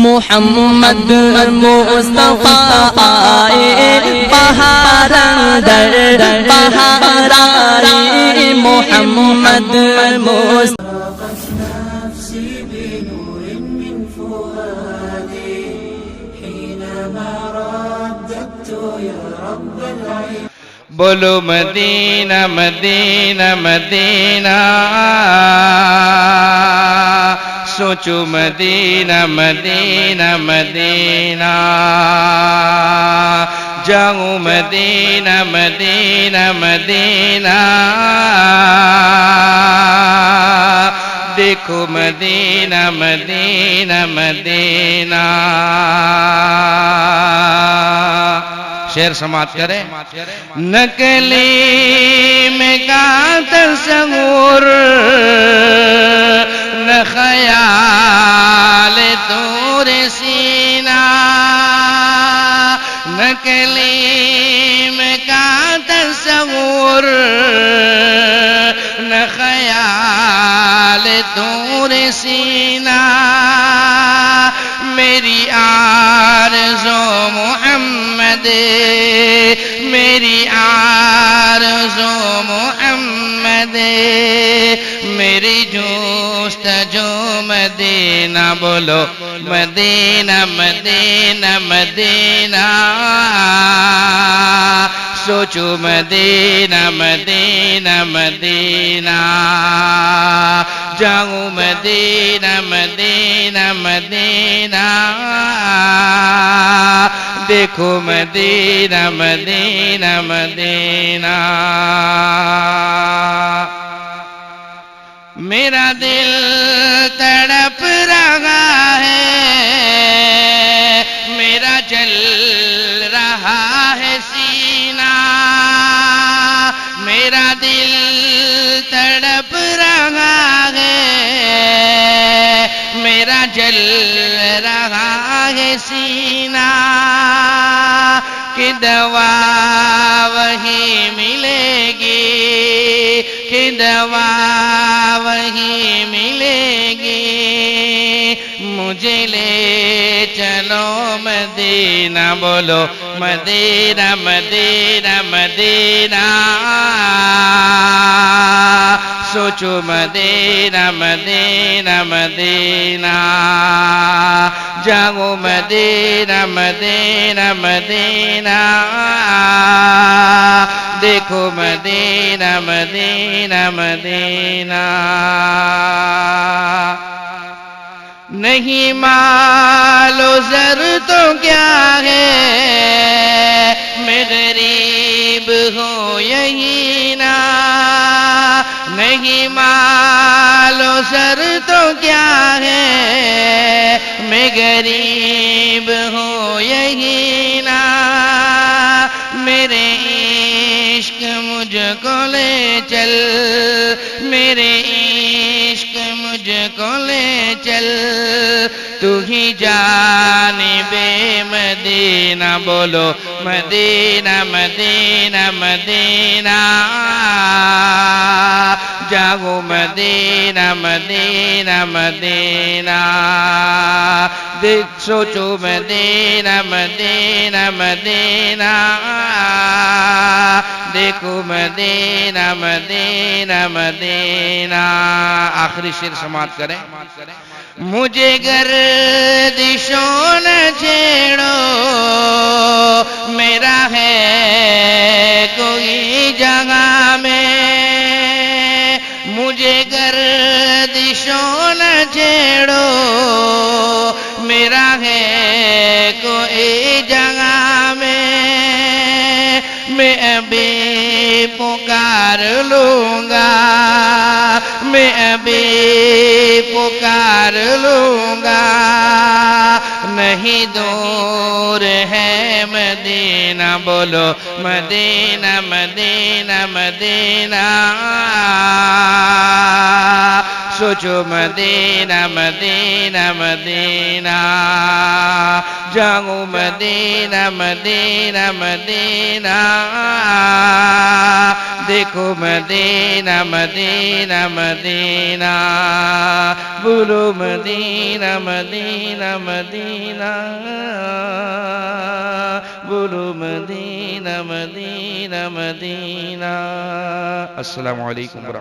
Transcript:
محمد مصطفیٰ آئے بہار اندر بہار آئی محمد نفسي بنور من فؤادي حينما رددت يا رب العالمين. بولو مدینہ مدینہ مدینہ سوچو مدینہ مدینہ مدینہ جاؤں مدینہ مدینہ مدینہ دیکھو مدینہ مدینہ مدینہ. شعر سماعت کریں. نکلیم کا تصور نہ خیال طور سینہ نکلیم کا تصور نہ خیال طور سینہ میری آرزو محمد میری آرزو محمد میری جستجو مدینہ. بولو مدینہ مدینہ مدینہ سوچو مدینہ مدینہ مدینہ جاؤں مدینہ مدینہ مدینہ دیکھو مدینہ مدینہ مدینہ. میرا دل تڑپ رہا ہے میرا جل رہا ہے سینہ میرا دل تڑپ رہا ہے میرا جل رہا ہے سینہ کہ دوا وہی ملے گی کہ دوا وہی ملے گی مجھے لے چلو مدینہ. بولو مدینہ مدینہ مدینہ سوچو مدینہ مدینہ مدینہ جاؤ مدینہ مدینہ مدینہ دیکھو مدینہ مدینہ مدینہ. نہیں مال و زر تو کیا ہے میں غریب ہوں یہی نا نہیں مال و زر تو کیا ہے میں غریب ہوں یہی نا میرے عشق مجھ کو لے چل میرے عشق مجھ کو لے چل تو ہی جانب مدینہ. بولو مدینہ مدینہ مدینہ جاؤ مدینہ مدینہ مدینہ دیکھ سوچو مدینہ مدینہ مدینہ دیکھو مدینہ مدینہ مدینہ. آخری شعر سماعت کریں. مجھے گردشوں نہ چھیڑو میرا ہے کوئی جگہ میں مجھے گردشوں نہ چھیڑو میرا ہے کوئی جگہ میں ابھی پکار لوں گا میں ابھی پکار لوں گا نہیں دور ہے مدینہ. بولو مدینہ مدینہ مدینہ سوچو مدینہ مدینہ مدینہ جاؤں مدینہ مدینہ مدینہ دیکھو مدینہ مدینہ مدینہ بولو مدینہ مدینہ مدینہ بولو مدینہ مدینہ مدینہ. السلام علیکم ورحمۃ اللہ.